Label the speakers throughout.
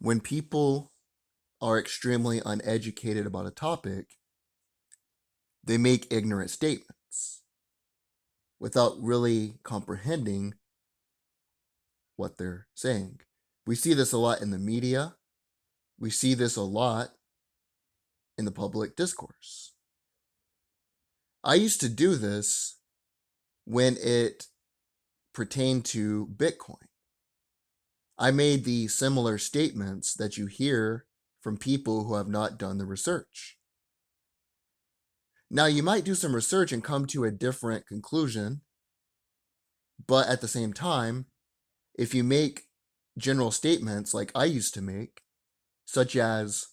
Speaker 1: When people are extremely uneducated about a topic, they make ignorant statements without really comprehending what they're saying. We see this a lot in the media. We see this a lot in the public discourse. I used to do this when it pertained to Bitcoin. I made the similar statements that you hear from people who have not done the research. Now, you might do some research and come to a different conclusion, but at the same time, if you make general statements like I used to make, such as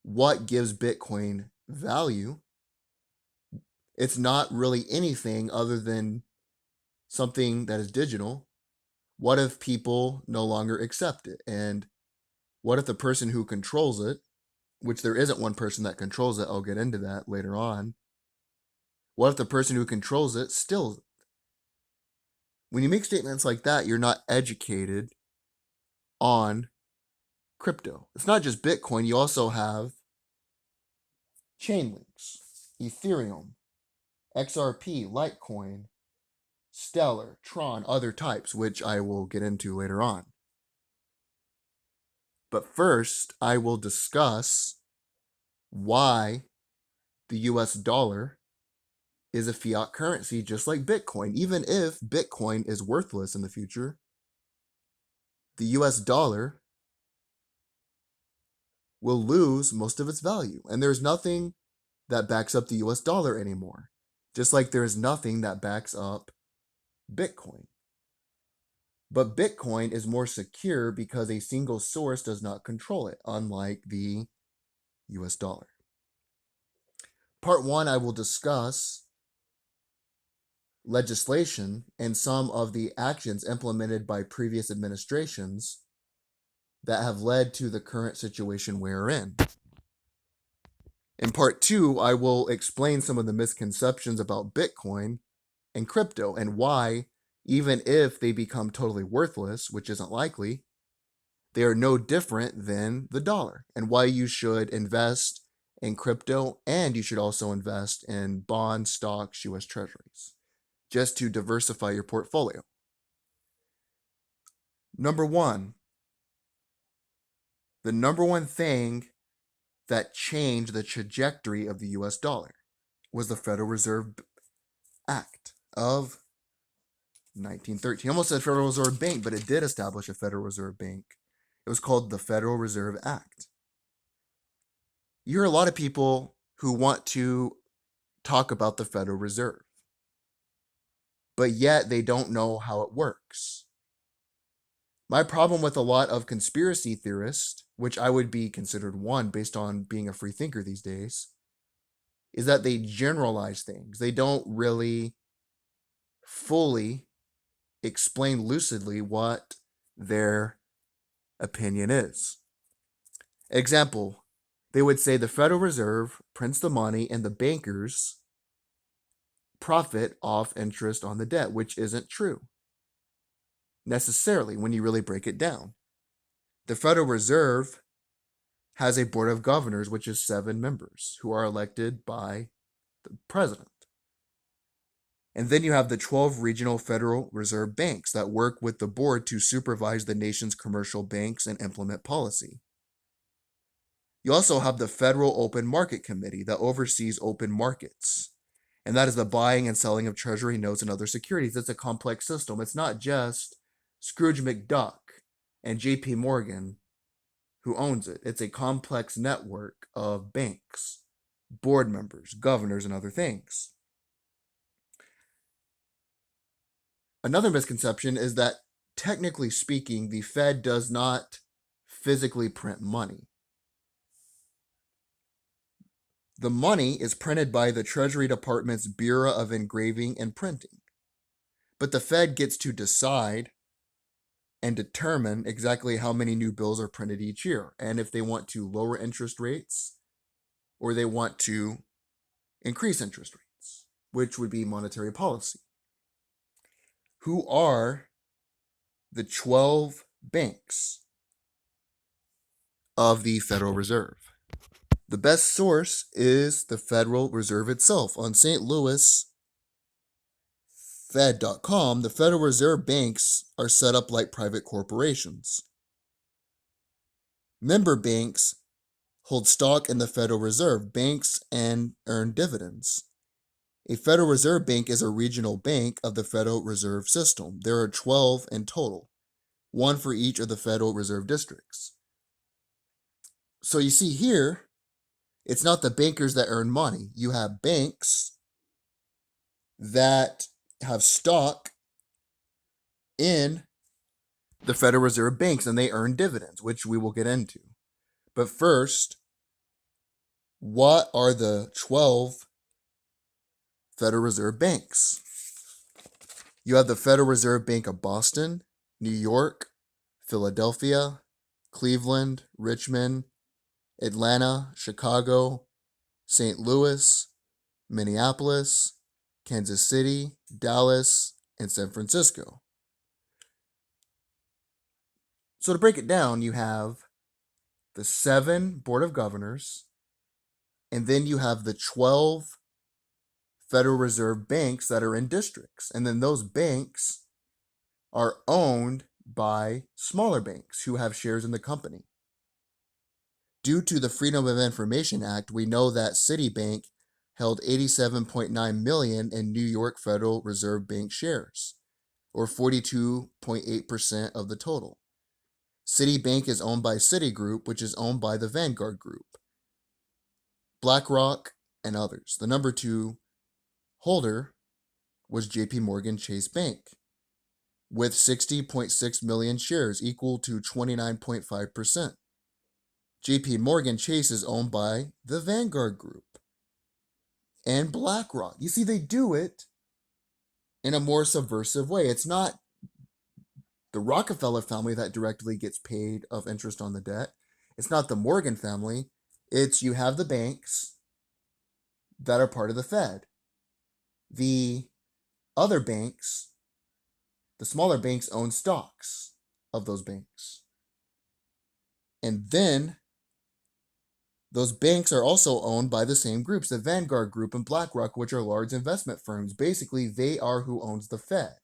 Speaker 1: what gives Bitcoin value, it's not really anything other than something that is digital. What if people no longer accept it? And what if the person who controls it, which there isn't one person that controls it, I'll get into that later on. What if the person who controls it steals it? When you make statements like that, you're not educated on crypto. It's not just Bitcoin, you also have chain links, Ethereum, XRP, Litecoin, Stellar, Tron, other types, which I will get into later on. But first, I will discuss why the US dollar is a fiat currency just like Bitcoin. Even if Bitcoin is worthless in the future, the US dollar will lose most of its value. And there's nothing that backs up the US dollar anymore, just like there is nothing that backs up Bitcoin. But Bitcoin is more secure because a single source does not control it, unlike the US dollar. Part one, I will discuss legislation and some of the actions implemented by previous administrations that have led to the current situation we're in. In part two, I will explain some of the misconceptions about Bitcoin and crypto and why, even if they become totally worthless, which isn't likely, they are no different than the dollar, and why you should invest in crypto and you should also invest in bonds, stocks, US treasuries, just to diversify your portfolio. Number one, the number one thing that changed the trajectory of the US dollar was the Federal Reserve Act of 1913. I almost said Federal Reserve Bank, but it did establish a Federal Reserve Bank. It was called the Federal Reserve Act. You hear a lot of people who want to talk about the Federal Reserve, but yet they don't know how it works. My problem with a lot of conspiracy theorists, which I would be considered one based on being a free thinker these days, is that they generalize things. They don't really fully explain lucidly what their opinion is. Example, they would say the Federal Reserve prints the money and the bankers profit off interest on the debt, which isn't true necessarily when you really break it down. The Federal Reserve has a board of governors, which is 7 members who are elected by the president. And then you have the 12 regional Federal Reserve banks that work with the board to supervise the nation's commercial banks and implement policy. You also have the Federal Open Market Committee that oversees open markets. And that is the buying and selling of treasury notes and other securities. It's a complex system. It's not just Scrooge McDuck and JP Morgan who owns it. It's a complex network of banks, board members, governors, and other things. Another misconception is that, technically speaking, the Fed does not physically print money. The money is printed by the Treasury Department's Bureau of Engraving and Printing. But the Fed gets to decide and determine exactly how many new bills are printed each year, and if they want to lower interest rates or they want to increase interest rates, which would be monetary policy. Who are the 12 banks of the Federal Reserve. The best source is the Federal Reserve itself. On St. Louis Fed.com, the Federal Reserve banks are set up like private corporations. Member banks hold stock in the Federal Reserve banks and earn dividends. A Federal Reserve Bank is a regional bank of the Federal Reserve System. There are 12 in total, one for each of the Federal Reserve districts. So you see here, it's not the bankers that earn money. You have banks that have stock in the Federal Reserve banks and they earn dividends, which we will get into. But first, what are the 12 Federal Reserve banks? You have the Federal Reserve Bank of Boston, New York, Philadelphia, Cleveland, Richmond, Atlanta, Chicago, St. Louis, Minneapolis, Kansas City, Dallas, and San Francisco. So to break it down, you have the 7 Board of Governors, and then you have the 12 Federal Reserve banks that are in districts. And then those banks are owned by smaller banks who have shares in the company. Due to the Freedom of Information Act, we know that Citibank held 87.9 million in New York Federal Reserve Bank shares, or 42.8% of the total. Citibank is owned by Citigroup, which is owned by the Vanguard Group, BlackRock, and others. The number 2 holder was JP Morgan Chase Bank, with 60.6 million shares, equal to 29.5%. JP Morgan Chase is owned by the Vanguard Group and BlackRock. You see, they do it in a more subversive way. It's not the Rockefeller family that directly gets paid of interest on the debt. It's not the Morgan family. It's you have the banks that are part of the Fed. The other banks, the smaller banks, own stocks of those banks. And then those banks are also owned by the same groups, the Vanguard Group and BlackRock, which are large investment firms. Basically, they are who owns the Fed,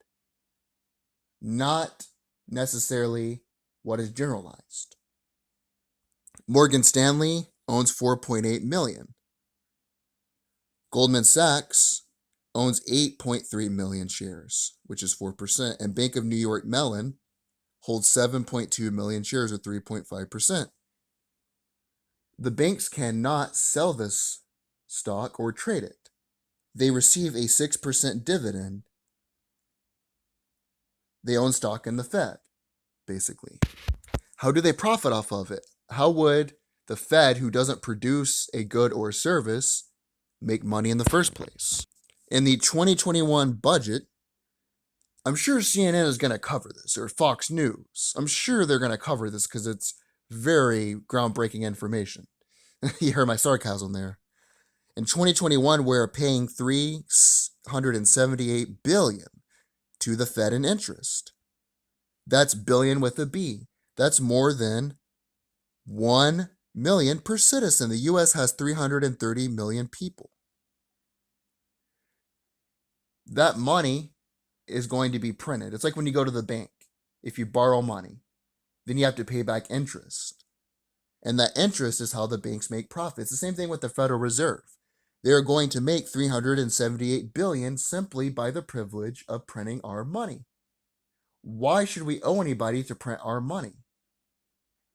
Speaker 1: not necessarily what is generalized. Morgan Stanley owns 4.8 million. Goldman Sachs owns 8.3 million shares, which is 4%, and Bank of New York Mellon holds 7.2 million shares, or 3.5%. The banks cannot sell this stock or trade it. They receive a 6% dividend. They own stock in the Fed, basically. How do they profit off of it? How would the Fed, who doesn't produce a good or a service, make money in the first place? In the 2021 budget, I'm sure CNN is going to cover this, or Fox News. I'm sure they're going to cover this because it's very groundbreaking information. You heard my sarcasm there. In 2021, we're paying $378 billion to the Fed in interest. That's billion with a B. That's more than 1 million per citizen. The U.S. has 330 million people. That money is going to be printed. It's like when you go to the bank. If you borrow money, then you have to pay back interest. And that interest is how the banks make profits. The same thing with the Federal Reserve. They're going to make $378 billion simply by the privilege of printing our money. Why should we owe anybody to print our money?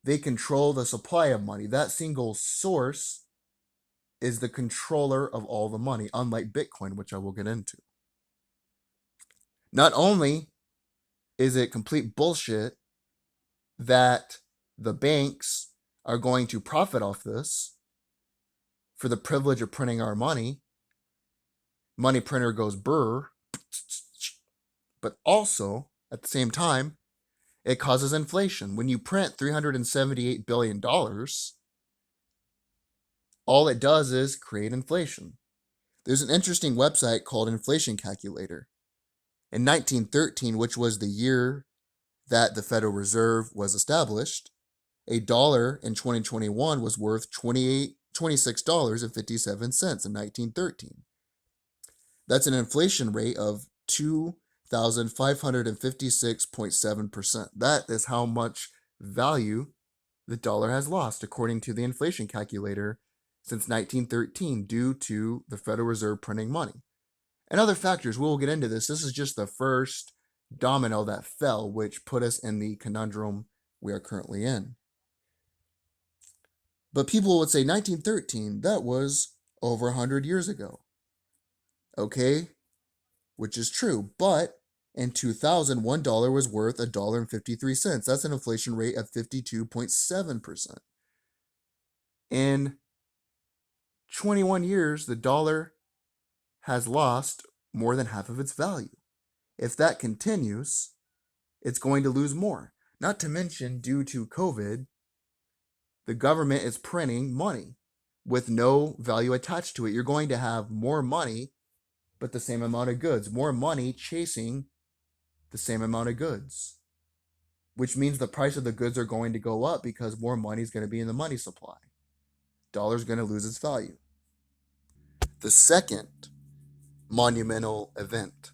Speaker 1: They control the supply of money. That single source is the controller of all the money, unlike Bitcoin, which I will get into. Not only is it complete bullshit that the banks are going to profit off this for the privilege of printing our money, money printer goes brr, but also, at the same time, it causes inflation. When you print $378 billion, all it does is create inflation. There's an interesting website called Inflation Calculator. In 1913, which was the year that the Federal Reserve was established, A dollar in 2021 was worth $26.57 in 1913. That's an inflation rate of 2,556.7%. That is how much value the dollar has lost, according to the inflation calculator, since 1913 due to the Federal Reserve printing money. And other factors, we'll get into this. This is just the first domino that fell, which put us in the conundrum we are currently in. But people would say 1913, that was over 100 years ago. Okay, which is true. But in 2000, $1 was worth $1.53. That's an inflation rate of 52.7%. In 21 years, the dollar has lost more than half of its value. If that continues, it's going to lose more. Not to mention, due to COVID, the government is printing money with no value attached to it. You're going to have more money, but the same amount of goods. More money chasing the same amount of goods, which means the price of the goods are going to go up because more money is going to be in the money supply. Dollar's going to lose its value. The second monumental event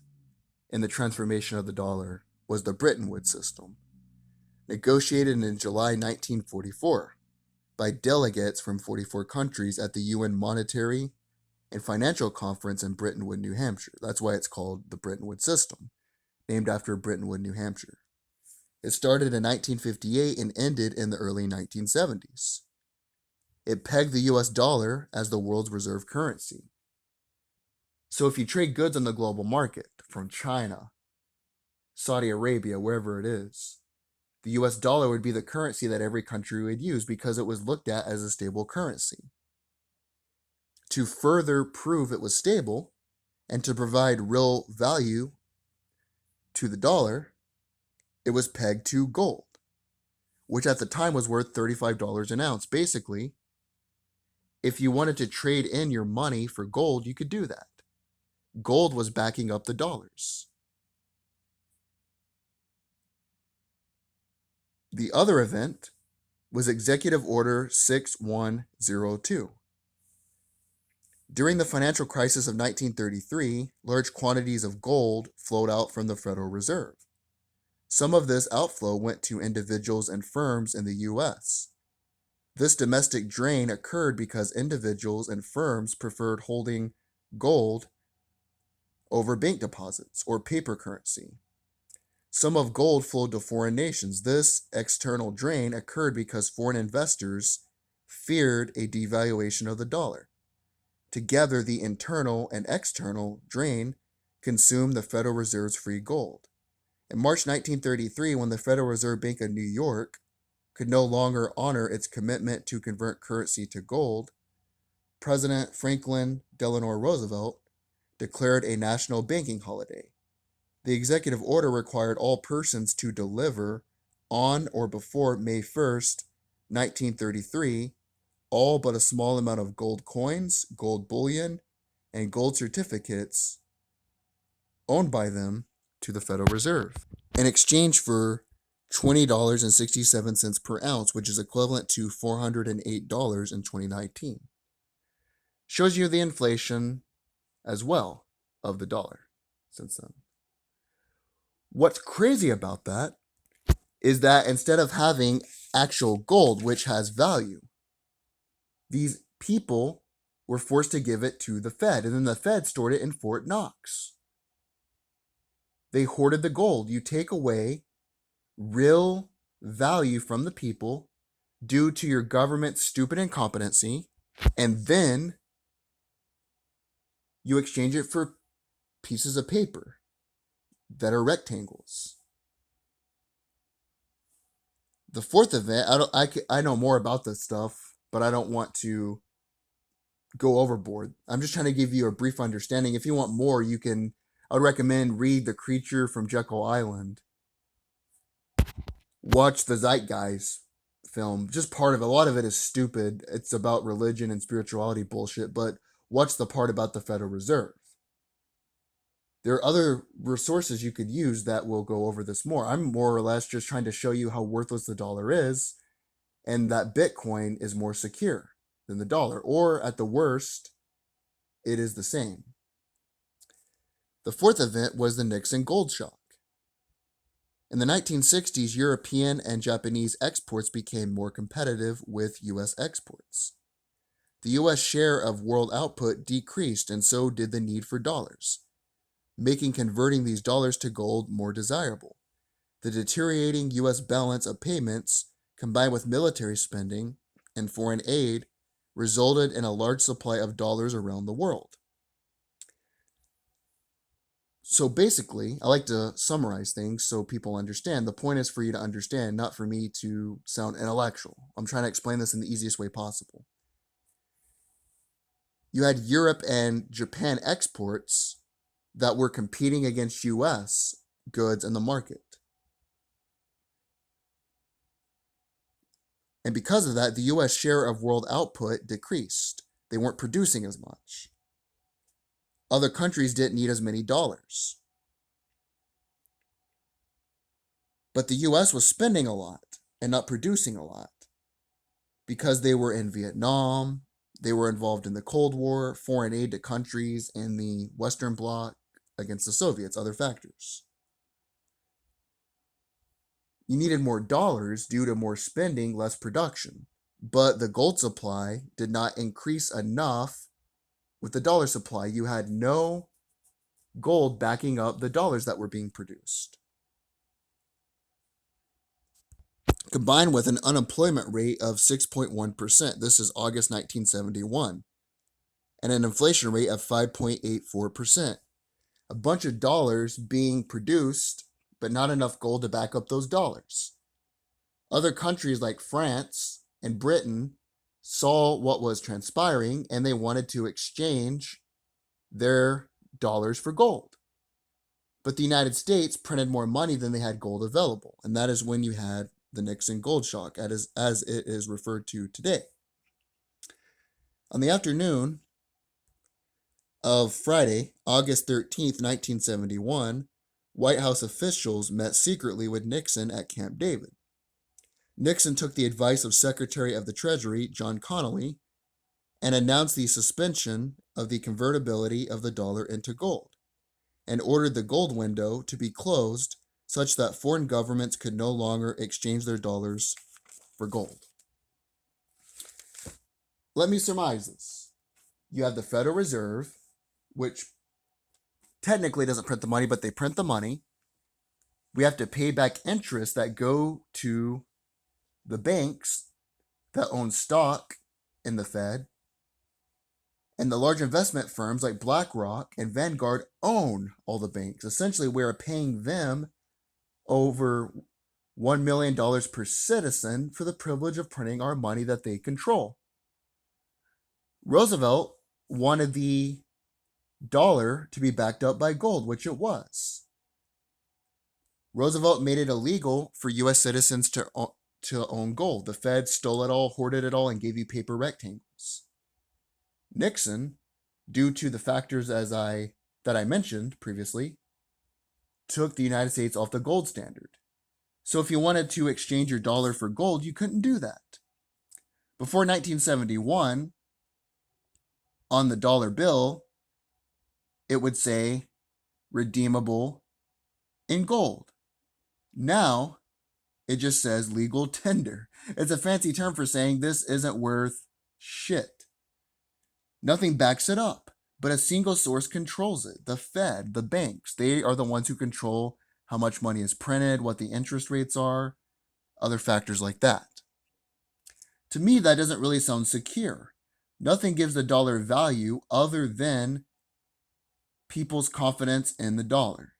Speaker 1: in the transformation of the dollar was the Bretton Woods system, negotiated in July 1944 by delegates from 44 countries at the UN Monetary and Financial Conference in Bretton Woods, New Hampshire. That's why it's called the Bretton Woods system, named after Bretton Woods, New Hampshire. It started in 1958 and ended in the early 1970s. It pegged the US dollar as the world's reserve currency. So if you trade goods on the global market from China, Saudi Arabia, wherever it is, the US dollar would be the currency that every country would use because it was looked at as a stable currency. To further prove it was stable and to provide real value to the dollar, it was pegged to gold, which at the time was worth $35 an ounce. Basically, if you wanted to trade in your money for gold, you could do that. Gold was backing up the dollars. The other event was Executive Order 6102. During the financial crisis of 1933, large quantities of gold flowed out from the Federal Reserve. Some of this outflow went to individuals and firms in the U.S. This domestic drain occurred because individuals and firms preferred holding gold over bank deposits or paper currency. Some of gold flowed to foreign nations. This external drain occurred because foreign investors feared a devaluation of the dollar. Together, the internal and external drain consumed the Federal Reserve's free gold. In March 1933, when the Federal Reserve Bank of New York could no longer honor its commitment to convert currency to gold, President Franklin Delano Roosevelt declared a national banking holiday. The executive order required all persons to deliver on or before May 1st, 1933, all but a small amount of gold coins, gold bullion, and gold certificates owned by them to the Federal Reserve in exchange for $20.67 per ounce, which is equivalent to $408 in 2019. Shows you the inflation as well of the dollar since then. What's crazy about that is that instead of having actual gold, which has value, these people were forced to give it to the Fed, and then the Fed stored it in Fort Knox. They hoarded the gold. You take away real value from the people due to your government's stupid incompetency, and then you exchange it for pieces of paper that are rectangles. The fourth event, I know more about this stuff, but I don't want to go overboard. I'm just trying to give you a brief understanding. If you want more, I would recommend read The Creature from Jekyll Island. Watch the Zeitgeist film. Just part of it. A lot of it is stupid. It's about religion and spirituality bullshit, but watch the part about the Federal Reserve. There are other resources you could use that will go over this more. I'm more or less just trying to show you how worthless the dollar is and that Bitcoin is more secure than the dollar, or at the worst, it is the same. The fourth event was the Nixon gold shock. In the 1960s, European and Japanese exports became more competitive with U.S. exports. The U.S. share of world output decreased, and so did the need for dollars, making converting these dollars to gold more desirable. The deteriorating U.S. balance of payments, combined with military spending and foreign aid, resulted in a large supply of dollars around the world. So basically, I like to summarize things so people understand. The point is for you to understand, not for me to sound intellectual. I'm trying to explain this in the easiest way possible. You had Europe and Japan exports that were competing against US goods in the market. And because of that, the US share of world output decreased. They weren't producing as much. Other countries didn't need as many dollars. But the US was spending a lot and not producing a lot because they were in Vietnam, they were involved in the Cold War, foreign aid to countries in the Western Bloc against the Soviets, other factors. You needed more dollars due to more spending, less production. But the gold supply did not increase enough with the dollar supply. You had no gold backing up the dollars that were being produced. Combined with an unemployment rate of 6.1%, this is August 1971, and an inflation rate of 5.84%. A bunch of dollars being produced, but not enough gold to back up those dollars. Other countries like France and Britain saw what was transpiring and they wanted to exchange their dollars for gold. But the United States printed more money than they had gold available. And that is when you had the Nixon gold shock, as it is referred to today. On the afternoon of Friday, August 13th, 1971, White House officials met secretly with Nixon at Camp David. Nixon took the advice of Secretary of the Treasury, John Connally, and announced the suspension of the convertibility of the dollar into gold, and ordered the gold window to be closed such that foreign governments could no longer exchange their dollars for gold. Let me surmise this. You have the Federal Reserve, which technically doesn't print the money, but they print the money. We have to pay back interest that go to the banks that own stock in the Fed. And the large investment firms like BlackRock and Vanguard own all the banks. Essentially, we're paying them over $1 million per citizen for the privilege of printing our money that they control. Roosevelt wanted the dollar to be backed up by gold, which it was. Roosevelt made it illegal for U.S. citizens to own gold. The Fed stole it all, hoarded it all, and gave you paper rectangles. Nixon, due to the factors that I mentioned previously, took the United States off the gold standard. So if you wanted to exchange your dollar for gold, you couldn't do that. Before 1971, on the dollar bill, it would say redeemable in gold. Now, it just says legal tender. It's a fancy term for saying this isn't worth shit. Nothing backs it up, but a single source controls it. The Fed, the banks, they are the ones who control how much money is printed, what the interest rates are, other factors like that. To me, that doesn't really sound secure. Nothing gives the dollar value other than people's confidence in the dollar.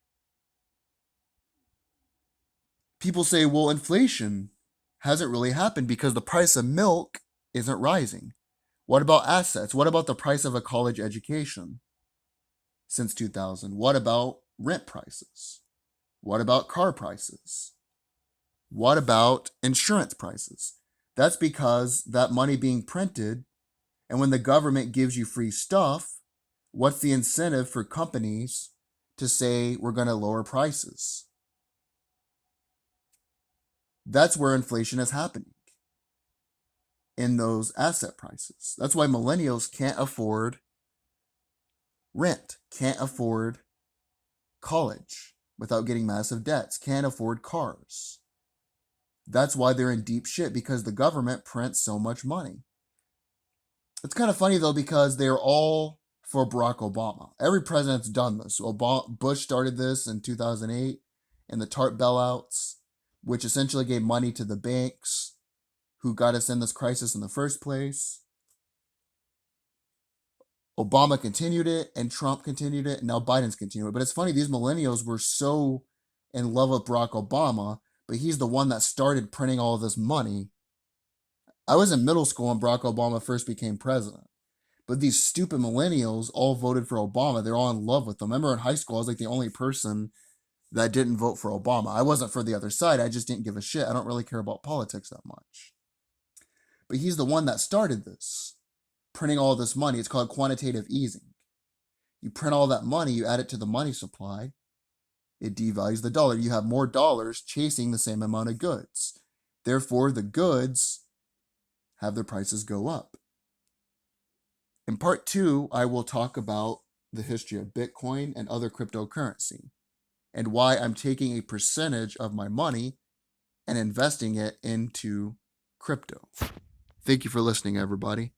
Speaker 1: People say, well, inflation hasn't really happened because the price of milk isn't rising. What about assets? What about the price of a college education since 2000? What about rent prices? What about car prices? What about insurance prices? That's because that money being printed, and when the government gives you free stuff, what's the incentive for companies to say we're going to lower prices? That's where inflation is happening. in those asset prices. That's why millennials can't afford rent, can't afford college without getting massive debts, can't afford cars. That's why they're in deep shit, because the government prints so much money. It's kind of funny though, because they're all for Barack Obama. Every president's done this. Bush started this in 2008 and the TARP bailouts, which essentially gave money to the banks who got us in this crisis in the first place. Obama continued it and Trump continued it, and now Biden's continuing it. But it's funny, these millennials were so in love with Barack Obama, but he's the one that started printing all of this money. I was in middle school when Barack Obama first became president. But these stupid millennials all voted for Obama. They're all in love with him. I remember in high school, I was like the only person that didn't vote for Obama. I wasn't for the other side. I just didn't give a shit. I don't really care about politics that much. But he's the one that started this, printing all this money. It's called quantitative easing. You print all that money, you add it to the money supply, it devalues the dollar. You have more dollars chasing the same amount of goods. Therefore, the goods have their prices go up. In part 2, I will talk about the history of Bitcoin and other cryptocurrency and why I'm taking a percentage of my money and investing it into crypto. Thank you for listening, everybody.